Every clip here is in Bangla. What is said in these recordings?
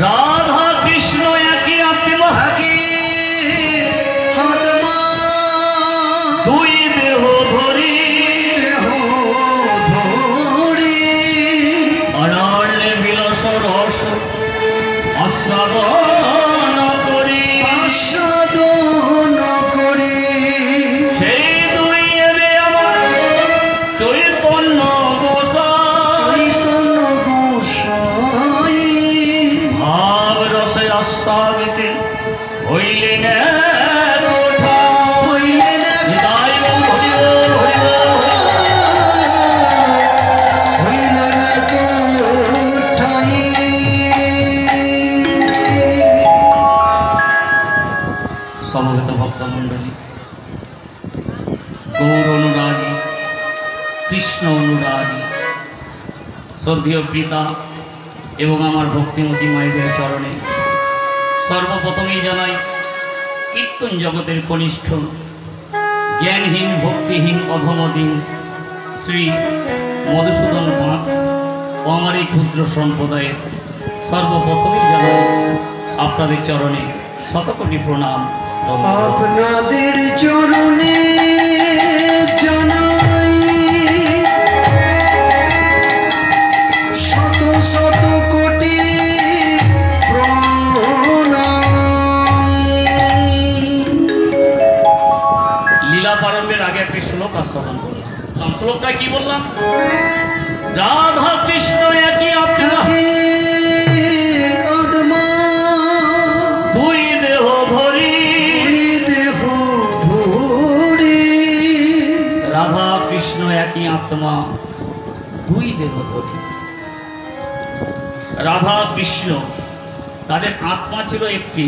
রাধা কৃষ্ণ একই আত্মা, দুই দেহ ধরি অনর্লে বিলস রস আস্বাদন করি সেই দুই এবে আমার চৈতন্য গোসাই ভাব রসে আস্বাদিতে হইলেন সমবেত ভক্তমণ্ডলী, গৌর অনুরাগী, কৃষ্ণ অনুরাগী, শ্রদ্ধেয় পিতা এবং আমার ভক্তিমতী মায়েদের চরণে সর্বপ্রথমেই জানাই কীর্তন জগতের কনিষ্ঠ, জ্ঞানহীন, ভক্তিহীন, অধমদীন শ্রী মধুসূদন ভাট ও আমার এই ক্ষুদ্র সম্প্রদায়ের সর্বপ্রথমেই জানাই আপনাদের চরণে শতকোটি প্রণাম। আপনাদের চরণে জানাই শত শত কোটি প্রণাম। লীলা প্রারম্ভের আগে একটি শ্লোক আস্বাদন করলাম। শ্লোকটা কি বললাম? রাধা কৃষ্ণ একই আত্মা, দুই দেহ ধরি। রাধা কৃষ্ণ একই আত্মা, দুই দেহ ধরি। রাধা কৃষ্ণ তাদের আত্মা ছিল একটি,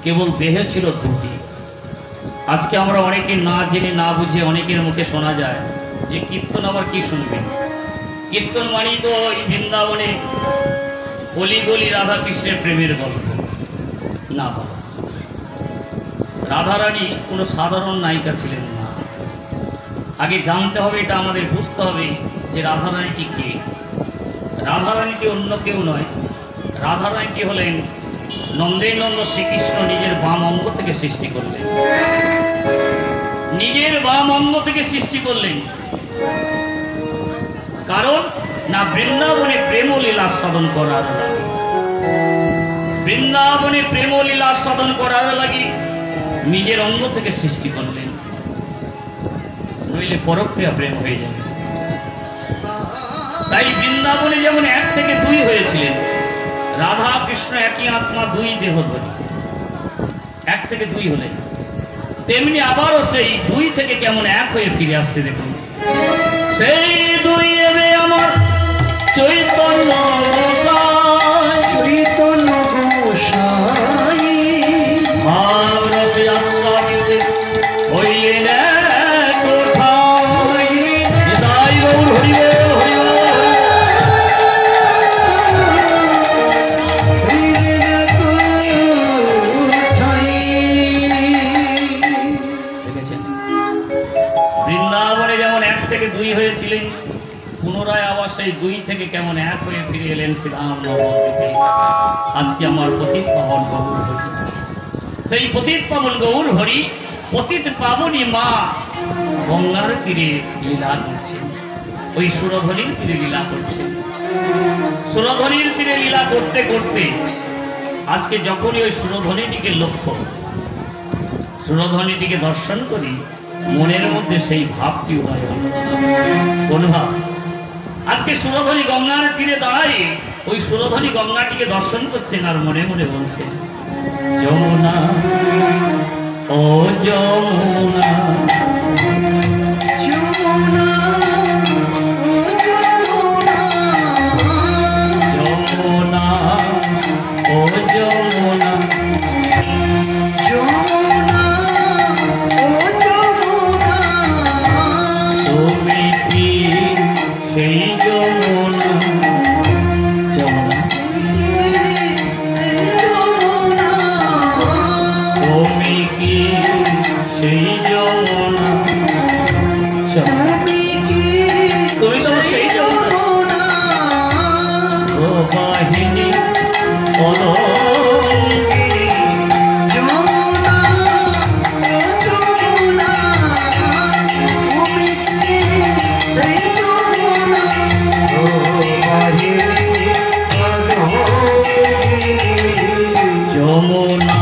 কেবল দেহ ছিল দুটি। আজকে আমরা অনেকে না জেনে না বুঝে অনেকের মুখে শোনা যায় যে কীর্তন আবার কি শুনবেন। কীর্তন মানেই তো ওই বৃন্দাবনে গলি গলি রাধা কৃষ্ণের প্রেমের গল্প না। বাবা, রাধারানী কোনো সাধারণ নায়িকা ছিলেন না। আগে জানতে হবে, এটা আমাদের বুঝতে হবে যে রাধারানীটি কে। রাধারানীটি অন্য কেউ নয়। রাধারানীটি হলেন নন্দেনন্দ শ্রীকৃষ্ণ নিজের বাম অঙ্গ থেকে সৃষ্টি করলেন। নিজের বাম অঙ্গ থেকে সৃষ্টি করলেন কারণ না বৃন্দাবনে প্রেম লীলা সাধন করার লাগে। বৃন্দাবনে প্রেম লীলা সাধন করার লাগে নিজের অঙ্গ থেকে সৃষ্টি করলেন, নইলে পরক্রিয়া প্রেম হয়ে যাবে। তাই বৃন্দাবনে যেমন এক থেকে দুই হয়েছিলেন, রাধা কৃষ্ণ একই আত্মা, দুই দেহ ধরি, এক থেকে দুই হলেন, তেমনি আবারও সেই দুই থেকে কেমন এক হয়ে ফিরে আসতে দেখুন। সেই দুই এবে আমার চৈতন্য গোসাই, ভাব রসে আস্বাদিতে হইলেন কোথায়। জয় গৌর হরি বল, বৃন্দাবনে যেমন এক থেকে দুই হয়েছিলেন, পুনরায় আবার সেই দুই থেকে কেমন এক হয়ে ফিরে এলেন শ্রীরাম নবদ্বীপে। আজকে আমার পতিত পাবন গৌর হরি, সেই পতিত পাবন গৌর হরি পতিত পাবনী মা গঙ্গার তীরে লীলা করছেন। ওই সুরধনীর তীরে লীলা করছেন। সুরধনীর তীরে লীলা করতে করতে আজকে যখনই ওই সুরধনীটিকে লক্ষ্য, সুরধনীটিকে দর্শন করি, মনের মধ্যে সেই ভাবটি উদয় হল। কোন ভাব? আজকে সুরধনী গঙ্গার তীরে দাঁড়াই ওই সুরধনী গঙ্গাটিকে দর্শন করছেন আর মনে মনে বলছেন, যমুনা ও যমুনা, যমুনা যমুনা ও যমুনা, যমুনা ও যমুনা, তুমি কি সেই যমুনা? যমুনা তুমি কি সেই যমুনা? তরঙ্গিনী যমুনা ও যমুনা তুমি কি সেই যমুনা ও বাহিনী যমুনা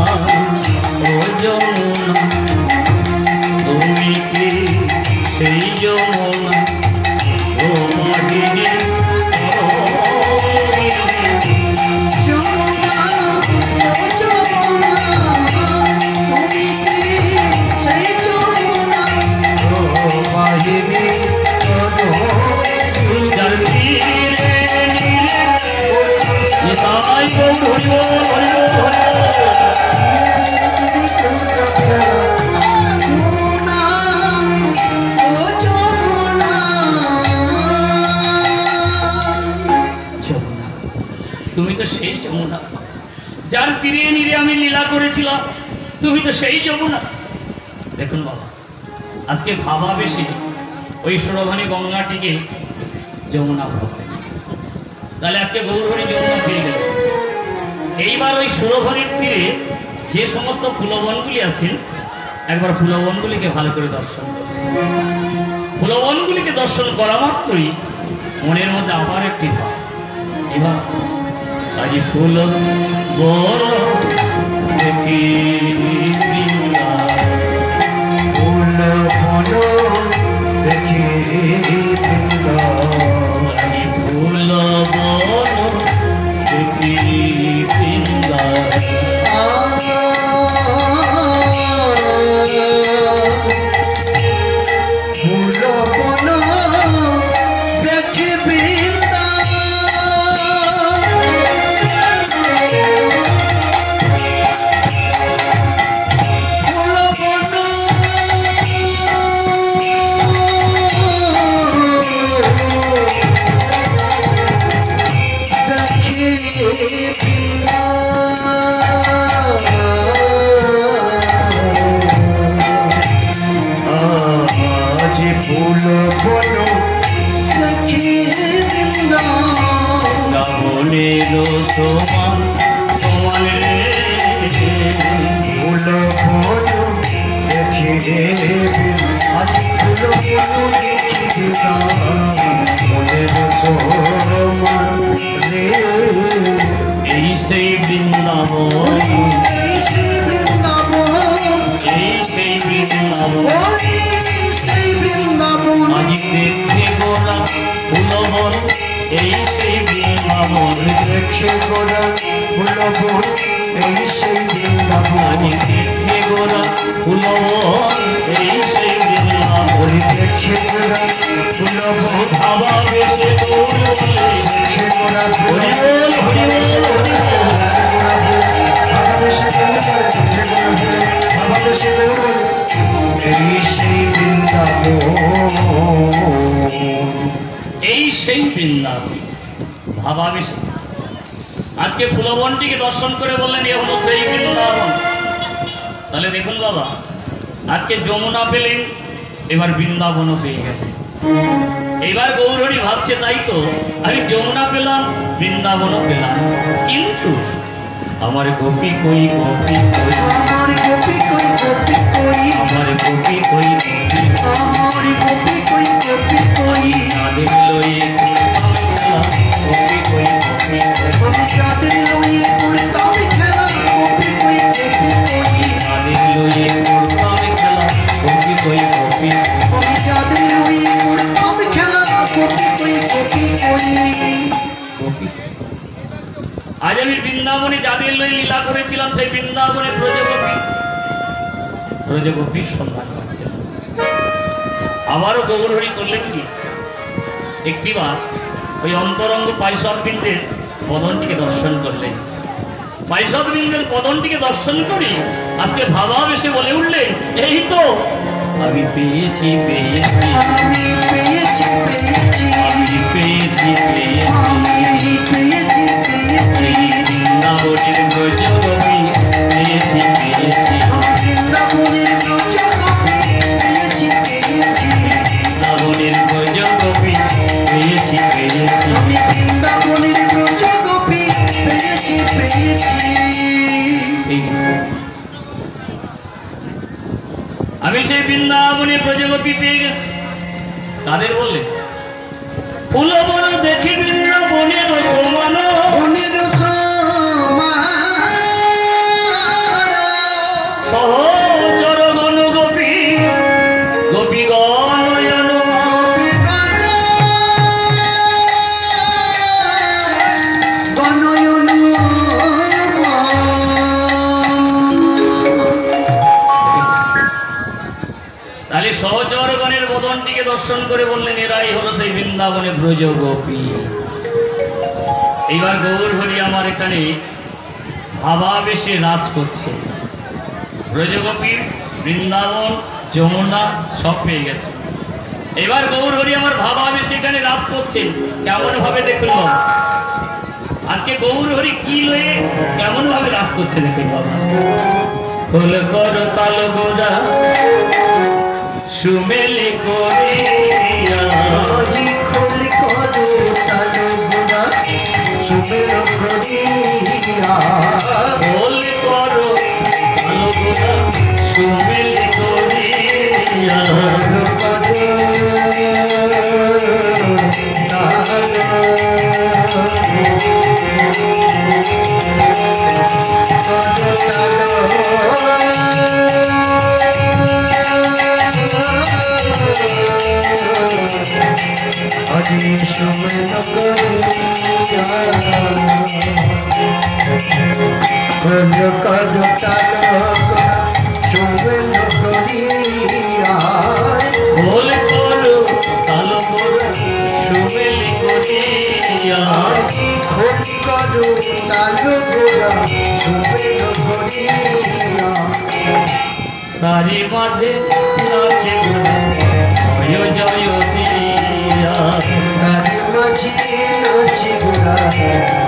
ও যমুনা তুমি কি সেই যমুনা ও মাহিনী যমুনা ও যমুনা তুমি কি সেই যমুনা ও বাহিনী যার তীরে নীরে নিতাই গৌর তুমি তো সেই যমুনা যার তীরে নীরে আমি লীলা করেছিলাম তুমি তো সেই যমুনা দেখুন বাবা আজকে ভাবা বেশি ওই সুরভানী গঙ্গাটিকে যমুনা ভাবে তাহলে আজকে গৌরহরি যমুনা পেয়ে গেল এইবার ওই সুরভানীর তীরে যে সমস্ত ফুলবনগুলি আছেন একবার ফুলবনগুলিকে ভালো করে দর্শন করুন ফুলবনগুলিকে দর্শন করা মাত্রই মনের মধ্যে আবার একটি ভাব এবার আজ ফুল বন দেখি ফুল বন দেখি আজ ফুল বন দেখি ফুল বন দেখি आज फूल बनो देखी রাবণের সমান সমান রে फूल बनो देखी आज फूल बनो देखी रे এই সেই বৃন্দাবন এই সেই বৃন্দাবন এই সেই বৃন্দাবন সেই বৃন্দাবন আজ দেখে গোরা ফুলবন এই সেই বৃন্দাবন দেখে গোরা ফুলবন এই সেই বৃন্দাবন আজ দেখে গোরা ফুলবন এই সেই বৃন্দাবন দেখে গোরা ফুলবন ভাবা বেশে তোর বলে দেখে গোরা হরি বল হরি বল এই সেই বৃন্দাবন ভাবা বেশে আজকে ফুলবনটিকে দর্শন করে বললেন এ হলো সেই বৃন্দাবন তাহলে দেখুন বাবা আজকে যমুনা পেলেন এবার বৃন্দাবনও পেয়ে গেলেন এবার গৌরহরি ভাবছে তাই তো আমি যমুনা পেলাম বৃন্দাবনও পেলাম কিন্তু আমার গোপী কই গোপী কই আমার গোপী কই গোপী কই আমার গোপী কই গোপী আমার গোপী কই গোপী কই তাদের লয়ে গোপী কই গোপী কই আমি যাদের লইয়ে করতাম খেলা গোপী কই গোপী কই তাদের লয়ে করতাম খেলা গোপী কই গোপী আমি যাদের লইয়ে করতাম খেলা গোপী কই গোপী কই গোপী আজ আমি বৃন্দাবনে যাদের লই লীলা করেছিলাম সেই বৃন্দাবনে ব্রজগোপীর সন্ধান পাচ্ছে আবারও গৌরহরি করলেন কি একটিবার ওই অন্তরঙ্গ পাইশবৃন্দের পদনটিকে দর্শন করলেন পাইশবৃন্দের পদনটিকে দর্শন করি আজকে ভাবাবেশে বলে উঠলেন এই তো আমি পেয়েছি পেয়েছি আমি পেয়েছি পেয়েছি আমি পেয়েছি পেয়েছি আমি পেয়েছি পেয়েছি বৃন্দাবনের ব্রজগোপী পেয়েছি পেয়েছি বৃন্দাবনের ব্রজগোপী পেয়েছি পেয়েছি বৃন্দাবনের ব্রজগোপী পেয়েছি পেয়েছি আমি বৃন্দাবনের ব্রজগোপী পেয়েছি পেয়েছি পেয়ে গেছি, আমি সেই বৃন্দাবনে ব্রজগোপী পেয়ে গেছি। তাদের বললে ফুল বন দেখি বৃন্দাবনের সমান, বনের সমান সহচর গণ গোপী গোপীগণ তাহলে সহচরগণের বদনটিকে দর্শন করে বললেন এরাই হলো সেই বৃন্দাবনে ব্রজ গোপী। এইবার গৌর হরি আমার এখানে ভাবাবেশে রাস করছে। ব্রজগোপী, বৃন্দাবন, যমুনা সব পেয়ে গেছে। এবার গৌর হরি আমার ভাবাবেশে এখানে রাস করছে। কেমন ভাবে দেখুন বাবা, আজকে গৌর হরি কি লয়ে কেমন ভাবে রাস করছে দেখুন বাবা। খোল কর তাল গোড়া সুমেলি করিয়া, আজি খোল করো তালো গোড়া সুমেল করিয়া, খোল করো তাল গোড়া সুমেলি করিয়া, আজি সুমেল করিয়া, খোল করো তালো গোড়া সুমেল করিয়া, খোল করো তাল গোড়া সুমেলি করিয়া, আজি খোল করো তালো গোড়া সুমেল করিয়া, তারি মাঝে নাচে জয় জয় দিয়া, তারি মাঝি নাচি গোড়া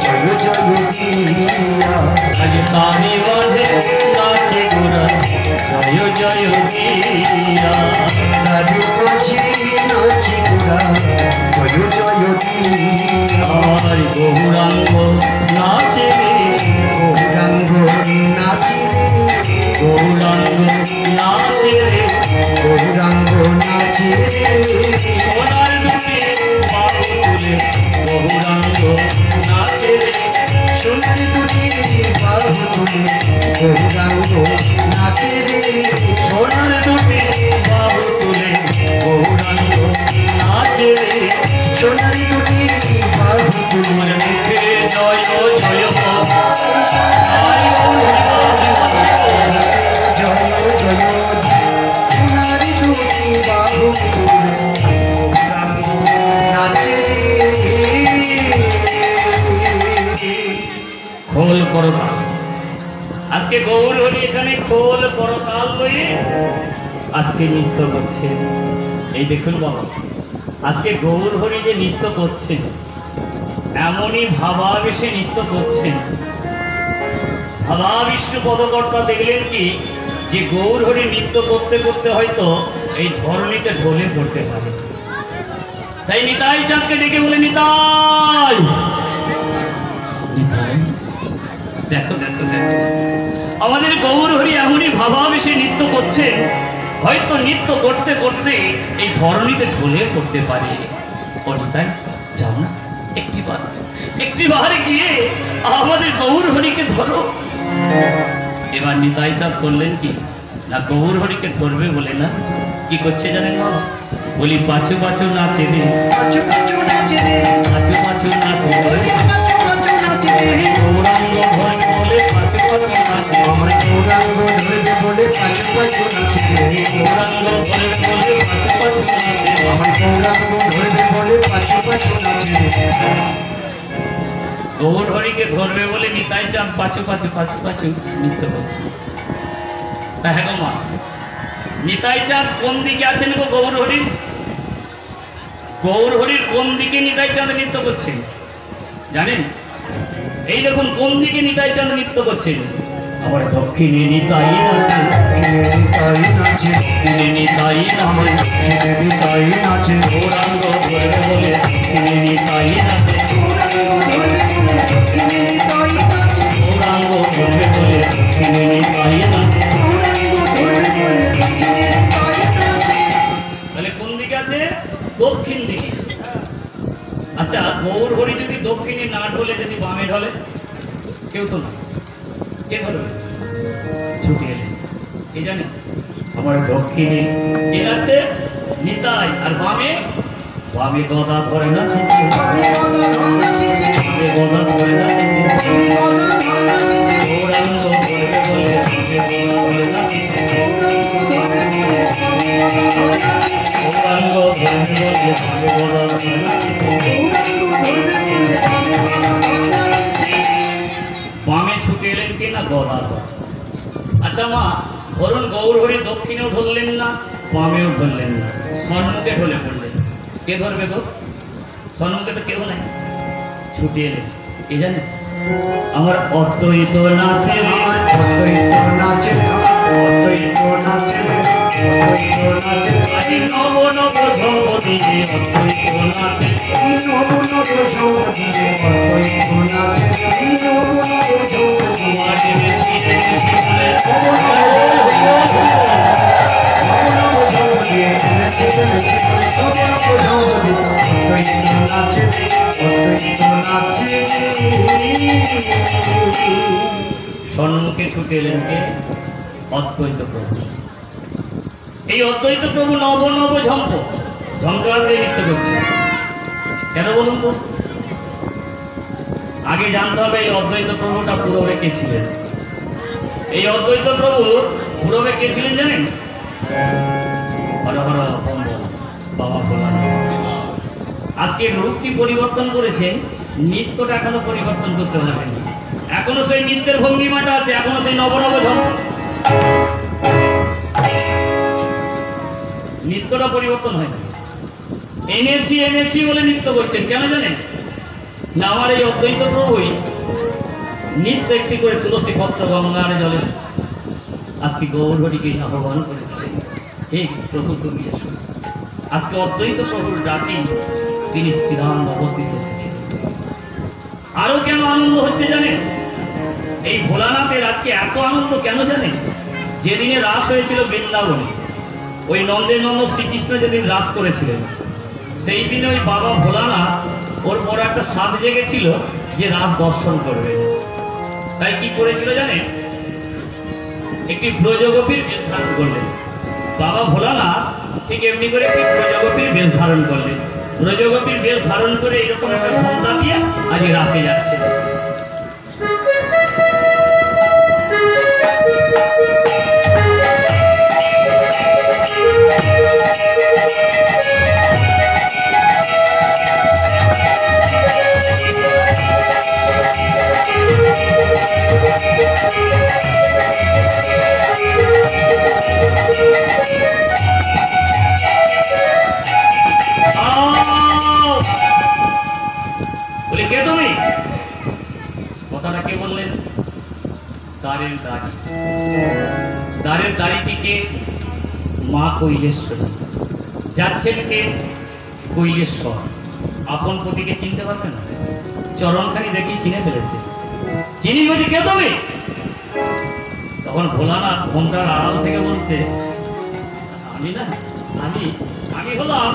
জয় জয় দিয়া, আজ তারি মাঝে নাচে গোরা জয় জয় দিয়া, তারি মাঝি নাচি গোড়া জয় জয় দিয়া, আর গৌরাঙ্গ নাচে গৌরাঙ্গ নাচি রে, গৌরাঙ্গ নাচে গৌরাঙ্গ নাচি রে, সোনার দুটি বাহু তুলে গৌরাঙ্গ নাচে শুনতে দুটি বাহু তুলে গৌরাঙ্গ নাচে রে, সোনার দুটি বাহু তুলে গৌরাঙ্গ নাচে সোনার দুটি বাহু তুলে তোমার মুখে জয় জয় জয় জয়, সোনার দুটি বাহু তুলে গৌরাঙ্গ নাচে রে, খোল করতাল। আজকে গৌর হরি এখানে খোল করতাল লয়ে আজকে নৃত্য করছে। এই দেখুন বাবা, আজকে গৌর হরি যে নৃত্য করছেন এমনই ভাবাবেশে নৃত্য করছেন। ভাবাবিষ্ণু পদকর্তা দেখলেন কি যে গৌর হরি নৃত্য করতে করতে হয়তো এই ধরনীতে ঢলে পড়তে পারে, তাই নিতাই চাঁদকে ডেকে বলে নিতাই নিতাই দেখো দেখো দেখো আমাদের গৌর হরি এমনই ভাবাবেশে নৃত্য করছে, হয়তো নৃত্য করতে করতে এই ধরনীতে ঢলে পড়তে পারে। ও নিতাই যাও না, একটি বার গিয়ে আমাদের গৌর হরিকে ধরো। এবার নিতাই চাঁদ করলেন কি না, গৌর হরিকে ধরবে বলে না কি করছে জানেন বাবা, বলি পাছু পাছু নাচে রে, পাঁচু পাঁচু নাচে রে, পাছু পাছু নাচে রে, ওই পাঁচু পাঁচু নাচে রে, গৌরাঙ্গ ধরে বলে পাছু পাছু নাচে রে, আমার গৌরাঙ্গ ধরবে বলে পাঁচু পাঁচু নাচে রে, গৌরাঙ্গ ধরে বলে পাছু পাছু নাচে রে, আমার গৌরাঙ্গ ধরবে বলে পাঁচু পাঁচু নাচে রে, গৌর হরিকে ধরবে বলে নিতাই চাঁদ পাছু পাছু পাছু পাছু নৃত্য করছে। হ্যাঁ গো মা, নিতাই চাঁদ কোন দিকে আছেন গো গৌর হরির? গৌর হরির কোন দিকে নিতাই চাঁদ নৃত্য করছেন জানেন? এই দেখুন কোন দিকে নিতাই চাঁদ নৃত্য করছেন। আবার দক্ষিণে নিতাই নাচে, তাই নাচে, দক্ষিণে নিতাই আমার নাচে, তাই নাচে, গৌরাঙ্গ ধরবে বলে দক্ষিণে নিতাই নাচে, গৌরাঙ্গ ধরবে বলে দক্ষিণে তাই নাচে, গৌরাঙ্গ ধরবে বলে দক্ষিণে নিতাই নাচে। তাহলে কোন দিকে আছে? দক্ষিণ দিকে। আচ্ছা, গৌর হরি যদি দক্ষিণে না ঢলে, যদি বামে ঢলে, কেউ তো না, কে ধরবে? ছুটে এলেন, কে জানে? আমার দক্ষিণে কে আছে? নিতাই। আর বামে? বামে গদা ধরে নাচিছে, বামে গদা ধরে নাচিছে, গৌরাঙ্গ বলে বলে বামে গদা ধরে নাচিছে, গৌরাঙ্গ বলে বলে বামে গদা ধরে নাচিছে। বামে ছুটে এলেন কে? না, গদা ধর। আচ্ছা মা, ধরুন গৌর হরি দক্ষিণেও ধরলেন না, বামেও ধরলেন না, সন্মুখে ঢলে পড়লেন, কে ধরবে গো? সন্মুখে তো কেউ নাই, ছুটে এলেন, কে জানে? আমার অদ্বৈত নাচে, আজি নব নব ঝম্পতি অদ্বৈত নাচে, মাঝে বেশি সন্মুখে ছুটে এলেন কে? অদ্বৈত প্রভু। এই অদ্বৈত প্রভু নব নব ঝম্প, ঝঙ্কার দিয়ে নৃত্য করছে। কেন বলুন তো? আগে জানতে হবে এই অদ্বৈত প্রভুটা পূরবে কে ছিলেন। এই অদ্বৈত প্রভু পূরবে কে ছিলেন জানেন? হর হর বাবা ভোলানাথ। আজকে রূপটি পরিবর্তন করেছেন, নৃত্যটা এখনো পরিবর্তন করতে পারেনি। এখনো সেই নৃত্যের ভঙ্গিমাটা আছে, এখনো সেই নবনব ঝম্প, নৃত্যটা পরিবর্তন হয়নি। এনেছি এনেছি বলে নৃত্য করছেন, কেন জানেন? না, আমার এই অদ্বৈত প্রভুই নিত্য একটি করে তুলসী পত্র গঙ্গার জলে আজকে গৌর হরিকে আহ্বান করেছিলেন, হে প্রভু তুমি এসো। আজকে অদ্বৈত প্রভুর ডাকি তিনি শ্রীরাম নবদ্বীপে এসেছিলেন। আরো কেন আনন্দ হচ্ছে জানেন? এই ভোলানাথের আজকে এত আনন্দ কেন জানেন? যেদিনে রাস হয়েছিল বৃন্দাবনে, ওই নন্দের নন্দ শ্রীকৃষ্ণ যেদিন রাস করেছিলেন, সেই দিনে ওই বাবা ভোলানাথ ওর বড় একটা সাধ জেগেছিল যে রাস দর্শন করবে। তাই কি করেছিল জানেন? একটি ব্রজগোপীর বেশ ধারণ করলেন বাবা ভোলানাথ, ঠিক এমনি করে একটি ব্রজগোপীর বেশ ধারণ করলেন। ব্রজগোপীর বেশ ধারণ করে এরকম একটা ঘণ্টা দিয়ে আজ রাসে যাচ্ছে। বলি কে তুমি? কথাটা কে বললেন? দ্বারের দাড়ি। দ্বারের দাড়িটিকে মা কৈলেশ্বরী, যাচ্ছেন কে? কৈলেশ্বর। আপন পতিকে চিনতে পারবে না, চরণখানি দেখি চিনে ফেলেছে। চিনি বলছি কে তুমি? তখন ভোলানাথ ঘোমটার আড়াল থেকে বলছে, আমি না, আমি হলাম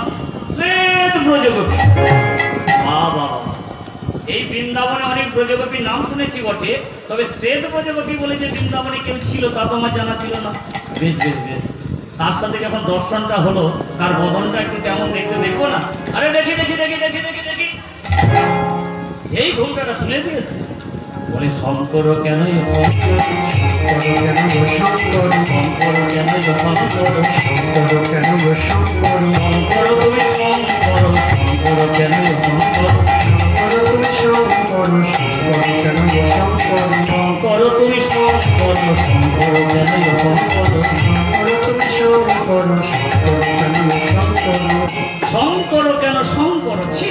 শ্বেত ব্রজগোপী। বাবা, এই বৃন্দাবনে অনেক ব্রজগোপীর নাম শুনেছি বটে, তবে শ্বেত ব্রজগোপী বলে যে বৃন্দাবনে কেউ ছিল তা তো আমার জানা ছিল না। বেশ বেশ বেশ, তার সাথে যখন দর্শনটা হলো, তার বদনটা একটু কেমন দেখতে দেখবো না? আরে দেখি দেখি দেখি দেখি দেখি দেখি, এই ঘুমটাটা শুনে দিয়েছে। বলে শঙ্কর কেন শঙ্কর কেন শঙ্কর? ছি,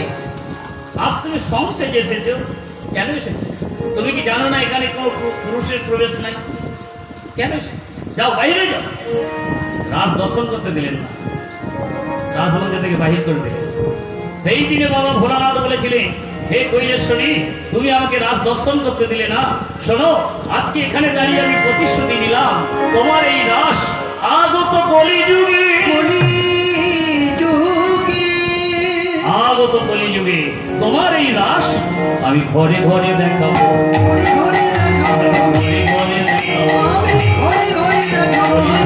আজ তুমি সংসেজে এসেছো, কেন এসেছো? তুমি কি জানো না এখানে কোনো পুরুষের প্রবেশ নাই? কেন এসেছো? যাও, বাইরে যাও। রাজ দর্শন করতে দিলেন না, রাজমন্দির থেকে বাহির করে দিলেন। সেই দিনে বাবা ভোলানাথ বলেছিলেন, হে কৈলেশ্বরী, তুমি আমাকে রাস দর্শন করতে দিলে না। শোনো, আজকে এখানে দাঁড়িয়ে আমি প্রতিশ্রুতি নিলাম, তোমার এই রাস আগত কলিযুগে, আগত কলিযুগে তোমার এই রাস আমি ঘরে ঘরে দেখাবো, ঘরে ঘরে দেখাবো।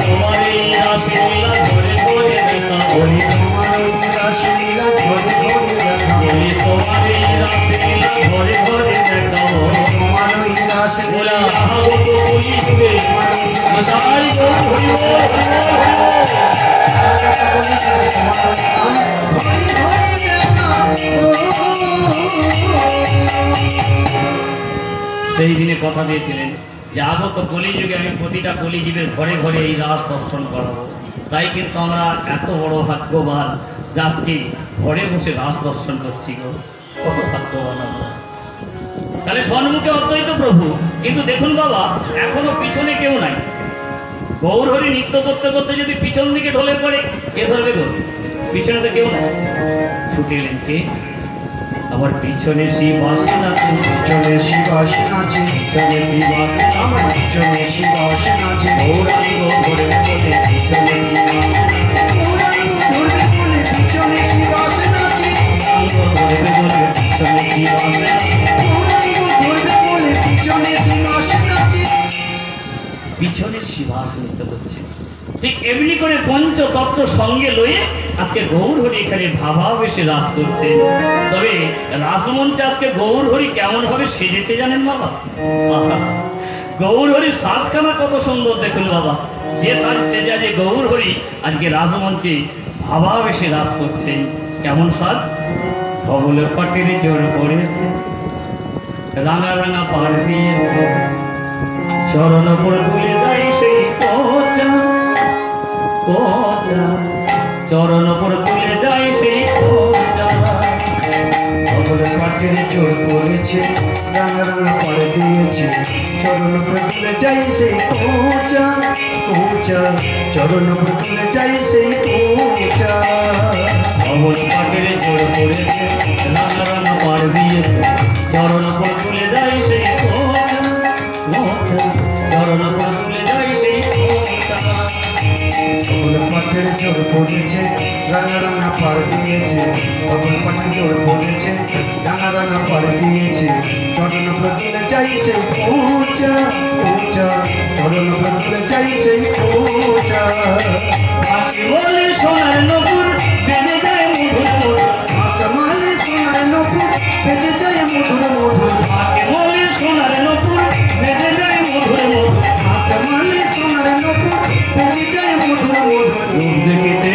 তোমার এই রাসে লীলা ঘরে ঘরে দেখাবো, তোমার এই রাসে লীলা ঘরে ঘরে দেখাবো, তোমার এই রাসে লীলা ঘরে ঘরে দেখাবো, তোমার এই রাসে লীলা আগত কলিযুগে মশাই গো হরি বল, সেই দিনে কথা দিয়েছিলেন যে আগত কলিযুগে আমি প্রতিটা কলিজীবের ঘরে ঘরে এই রাস দর্শন করাবো। তাই কিন্তু আমরা এত বড় ভাগ্যবান যে আজকে ঘরে বসে রাস দর্শন করছি গো, কত ভাগ্যবান আমরা। তাহলে সন্মুখে অদ্বৈত প্রভু, কিন্তু দেখুন বাবা এখনো পিছনে কেউ নাই। গৌরহরি নৃত্য করতে করতে যদি পিছন দিকে ঢলে পড়ে কে ধরবে গো? পিছনে তো কেউ নাই। ছুটে এলেন কে? আমার পিছনে শিবাস নাচে, পিছনে শিবাস নাচে, পিছনে শিবাস আমার পিছনে শিবাস নাচে, গৌরাঙ্গ ধরে বলে পিছনে গৌরাঙ্গ ধরে বলে পিছনে শিবাস নাচে, গৌরাঙ্গ ধরে বলে পিছনে শিবাস নাচে, গৌরাঙ্গ ধরে বলে পিছনে শিবাস নাচে, পিছনে শিবাস নৃত্য করছে। ঠিক এমনি করে পঞ্চতত্ত্ব সঙ্গে লয়ে আজকে গৌরহরি এখানে ভাবাবেশে রাস করছে। তবে রাসমঞ্চে আজকে গৌরহরি কেমন ভাবে সেজেছে জানেন বাবা? গৌরহরির সাজখানা কত সুন্দর দেখুন বাবা। যে সাজ সেজে যে গৌরহরি আজকে রাসমঞ্চে ভাবাবেশে রাস করছে। কেমন সাজ? ধবলের পাটির জোর পড়েছে, রাঙা রাঙা পাড় দিয়েছে, চরণ উপর তুলে যাই সেই কোচা কোচা, চরণ উপর তুলে যাই সেই কোচা, ধবলের পাটির জোর পড়েছে, রাঙা রাঙা পাড় দিয়েছে, চরণ উপর তুলে যাই সেই কোচা কোচা, চরণ উপর তুলে যাই সেই কোচা, ধবল পাটির জোর পড়েছে, রাঙা রাঙা পাড় দিয়েছে, চরণ উপর তুলে যাই সেই কোচা কোচা, চরণ উপর তুলে যাই সেই কোচা, ধবল পাটির জোর পড়েছে, রাঙা রাঙা পাড় দিয়েছে, ধবল পাটির জোর পড়েছে, রাঙা রাঙা পাড় দিয়েছে, চরণ উপর তুলে যাই সেই কোচা কোচা, চরণ উপর তুলে যাই সেই কোচা, বলে সোনার নপুর বেজে যায় মধুর মধুর, মালে সোনার নপুর বেজে যায় মধুর মধুর, বলে সোনার নপুর বেজে যায় মধুর মধুর, মালে সোনার নপুর বেজে যায় মধুর মধুর, রূপ দেখিতে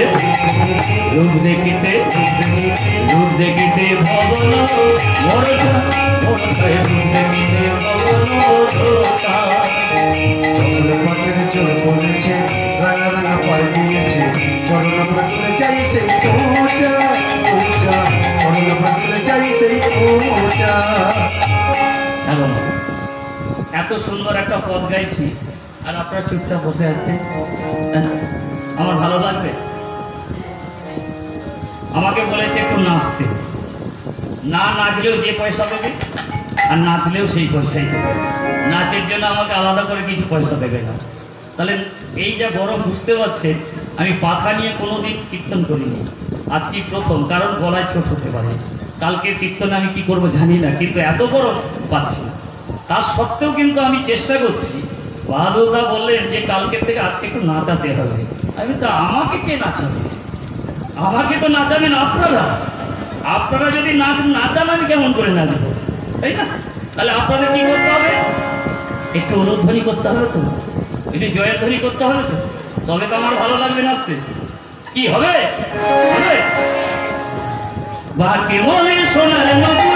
রূপ দেখিতে রূপ দেখিতে ভবন মরতা মরতায়, রূপ দেখিতে ভবন মরতা, ধবল পাটির জোর পড়েছে, রাঙা রাঙা পাড় দিয়েছে, চরণ উপর তুলে যাই সেই কোচা কোচা, চরণ উপর তুলে যাই সেই কোচা। এখন এত সুন্দর একটা পদ গাইছি আর আপনারা চুপচাপ বসে আছেন, আমার ভালো লাগবে? আমাকে বলেছে একটু নাচতে, না নাচলেও যে পয়সা দেবে আর নাচলেও সেই পয়সাই দেবে, নাচের জন্য আমাকে আলাদা করে কিছু পয়সা দেবে না। তাহলে এই যা গরম বুঝতে পারছে, আমি পাখা নিয়ে কোনোদিন কীর্তন করিনি, আজকে প্রথম, কারণ গলায় ছোট হতে পারে, কালকে কীর্তন আমি কি করব জানি না, কিন্তু এত গরম পাচ্ছি না। তার সত্ত্বেও কিন্তু আমি চেষ্টা করছি। বাদুদা বললেন যে কালকের থেকে আজকে একটু নাচাতে হবে। আমি তো, আমাকে কে নাচাবে? আমাকে তো নাচাবেন আপনারা। আপনারা যদি নাচান আমি কেমন করে নাচবো, তাই না? তাহলে আপনাদের কি করতে হবে? একটু অনুধ্বনি করতে হবে তো, একটু জয়ধ্বনি করতে হবে তো, তবে তো আমার ভালো লাগবে নাচতে। কি হবে? হবে বাকি মনে সোনার নপুর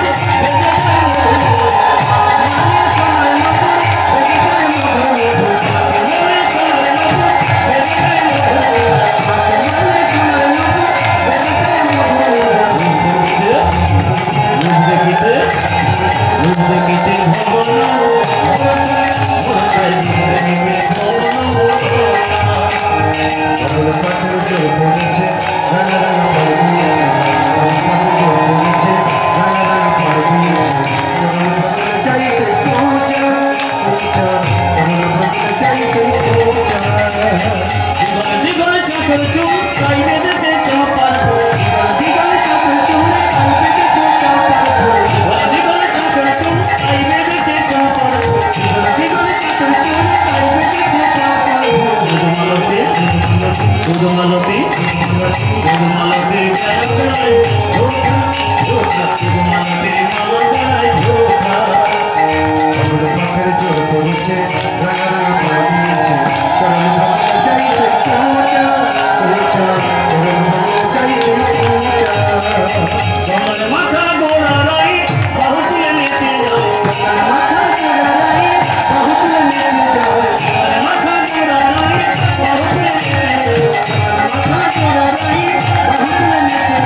রাঙা রাঙা পাড় দিয়েছে, রাঙা রাঙা পা দিয়েছে চরণ ভ্রমণে চাইছে পূজা পূজা চরণ ভ্রমণে চাইছে পূজা কমল মাথা গোরা রাই বাহু তুলে নেচে যায় মাথা গোরা রাই বাহু তুলে নেচে যায় কমল মাথা গোরা রাই বাহু তুলে নেচে যায় মাথা গোরা রাই বাহু তুলে নেচে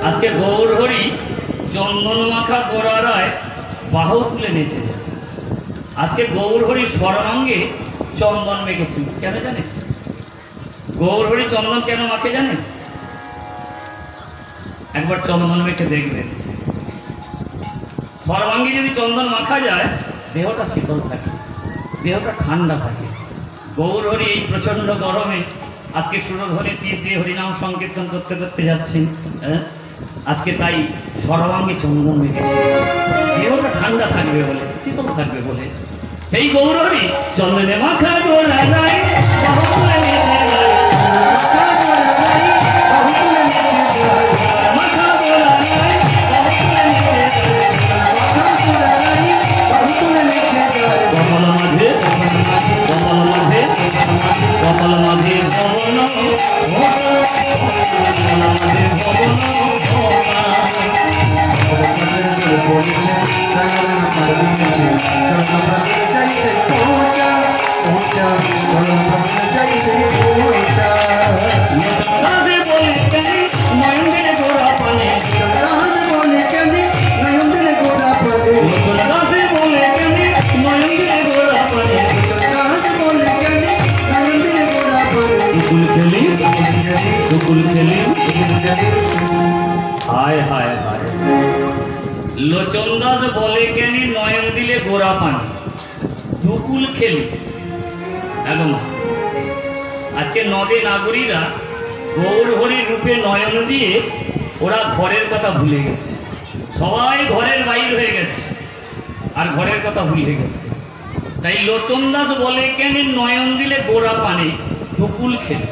আজকে গৌর হরি চন্দন মাখা গোরা রায় বাহু তুলে নেচে যায়। আজকে গৌর হরি সর্বাঙ্গে চন্দন মেখেছিল, কেন জানেন? গৌর হরি চন্দন কেন মাখে জানেন? একবার চন্দন মেখে দেখবেন। সর্বাঙ্গে যদি চন্দন মাখা যায় দেহটা শীতল থাকে, দেহটা ঠান্ডা থাকে। গৌর হরি এই প্রচন্ড গরমে আজকে সুরধ্বনি তীর দিয়ে হরিনাম সংকীর্তন করতে করতে যাচ্ছেন। আজকে তাই সর্বাঙ্গে চন্দন মেখেছে, দেহটা ঠান্ডা থাকবে বলে, শীতল থাকবে বলে। সেই গৌর হরি চন্দনে মাখা গোরা রায় বাহু তুলে নেচে যায় মাখা গোরা রায় বাহু তুলে নেচে যায় কমল মাঝে কমল মাঝে কমল মাঝে ভবন কমল মাঝে ভবন রাজে বলে কেন নয়ন দিলে গোরা পানে রাজে বলে কেন নয়ন দিলে গোরা পানে দুকুল খেলি হায় হায় হায় লোচন দাস বলে কেন নয়ন দিলে গোরা পানি দুকুল খেলি। একদম আজকে নদে নাগরীরা গৌর হরির রূপে নয়ন দিয়ে ওরা ঘরের কথা ভুলে গেছে, সবাই ঘরের বাইর হয়ে গেছে আর ঘরের কথা ভুলে গেছে। তাই লোচন দাস বলে কেন নয়ন দিলে গোরা পানি দুকুল খেলি।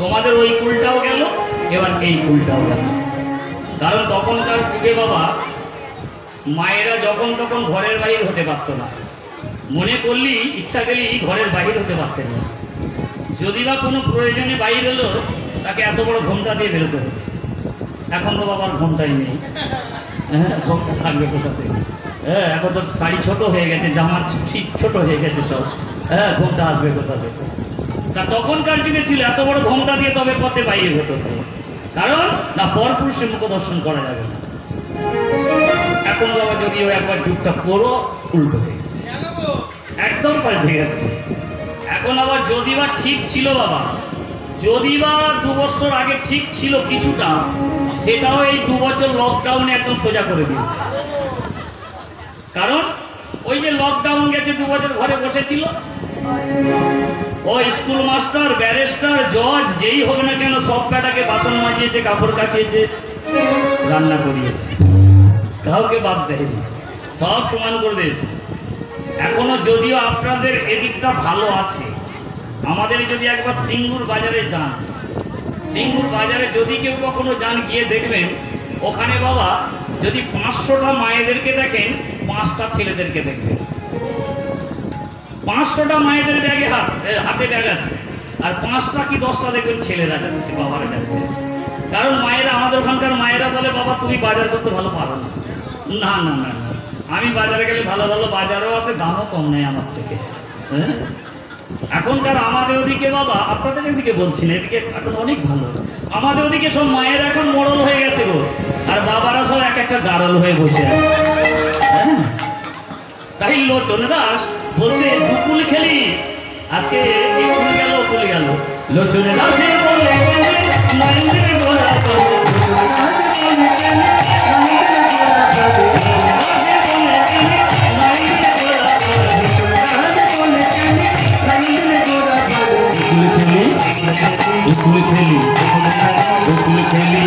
তোমাদের ওই কুলটাও গেল, এবার এই কুলটাও গেল। কারণ তখনকার যুগে বাবা মায়েরা যখন তখন ঘরের বাইর হতে পারত না, মনে করলি ইচ্ছা গেলি ঘরের বাইর হতে পারতেন না। যদি বা কোনো প্রয়োজনে বাইর হলো তাকে এত বড় ঘোমটা দিয়ে বেরোতে হতো। এখন তো বাবার ঘোমটাই নেই, হ্যাঁ ঘোমটা থাকবে কোথা থেকে? হ্যাঁ এখন তো শাড়ি ছোট হয়ে গেছে, জামার শীত ছোট হয়ে গেছে সব, হ্যাঁ ঘোমটা আসবে কোথা থেকে? তা তখনকার যুগে ছিল এত বড় ঘোমটা দিয়ে তবে পথে বাইরে হতে হতো, কারণ না পরপুরুষের মুখ দর্শন করা যাবে না। এখন বাবা যদিও একবার যুগটা পুরো উল্টো হয়ে গেছে, একদম পাল্টে গেছে। এখন আবার যদি বা ঠিক ছিল বাবা, যদি বা 2 বছর আগে ঠিক ছিল কিছুটা, সেটাও এই 2 বছর লকডাউনে একদম সোজা করে দিয়েছে। কারণ ওই যে লকডাউন গেছে 2 বছর ঘরে বসেছিল, ও স্কুল মাস্টার ব্যারিস্টার জজ যেই হোক না কেন সব বেটাকে বাসন মাজিয়েছে, কাপড় কাচিয়েছে, রান্না করিয়েছে, কাউকে বাদ দেয়নি, সব সমান করে দিয়েছে। এখনো যদিও আপনাদের এদিকটা ভালো আছে, আমাদের যদি একবার সিঙ্গুর বাজারে যান, সিঙ্গুর বাজারে যদি কেউ কখনো যান গিয়ে দেখবেন ওখানে বাবা যদি 500টা মায়েদেরকে দেখেন 5টা ছেলেদেরকে দেখবেন। 500টা মায়েদের ব্যাগে হাতে ব্যাগ আছে, আর 5টা কি 10টা দেখবেন ছেলেরা যাচ্ছে, বাবারা যাচ্ছে। কারণ মায়েরা, আমাদের ওখানকার মায়েরা বলে বাবা তুমি বাজার করতে ভালো পারো না। না না না না, আমি বাজারে গেলে ভালো ভালো বাজারও আছে, দামও কম নেই আমার থেকে। হ্যাঁ এখনকার আমাদের ওদিকে বাবা, আপনাদের এদিকে বলছি না, এদিকে এখন অনেক ভালো। আমাদের ওদিকে সব মায়েরা এখন মোড়ল হয়ে গেছে গো, আর বাবারা সব এক একটা গাড়ল হয়ে বসে আছে। হ্যাঁ তাই লোচন দাস বলছে দুকুল খেলি, আজকে এক্ষুনি গেল বলে গেল লোচনে দাসে বলে মন্দিরে গোড়া করে উকুলে খেলি উকুলে খেলি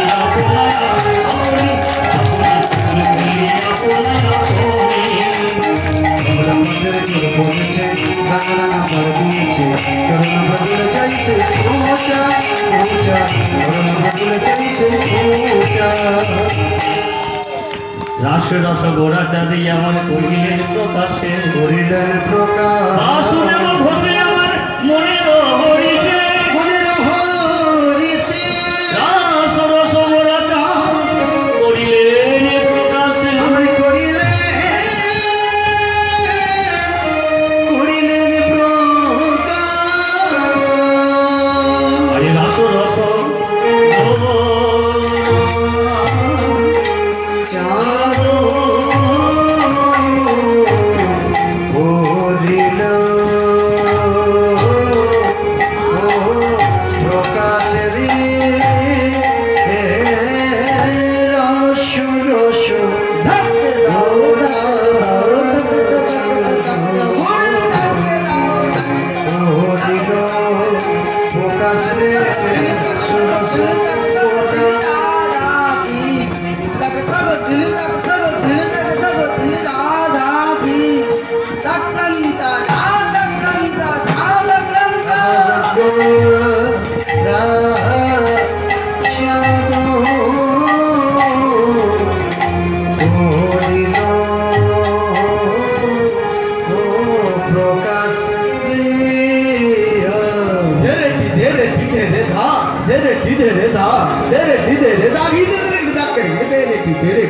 রাস রস গোড়া চাঁদি আমার কহিলেন প্রকাশে করিলেন প্রকাশ বাসুদেব ঘোষে আমার মনের হরিষে রাস রস গোড়া চাঁদ করিলেন প্রকাশে আরে রাস রস ধীরে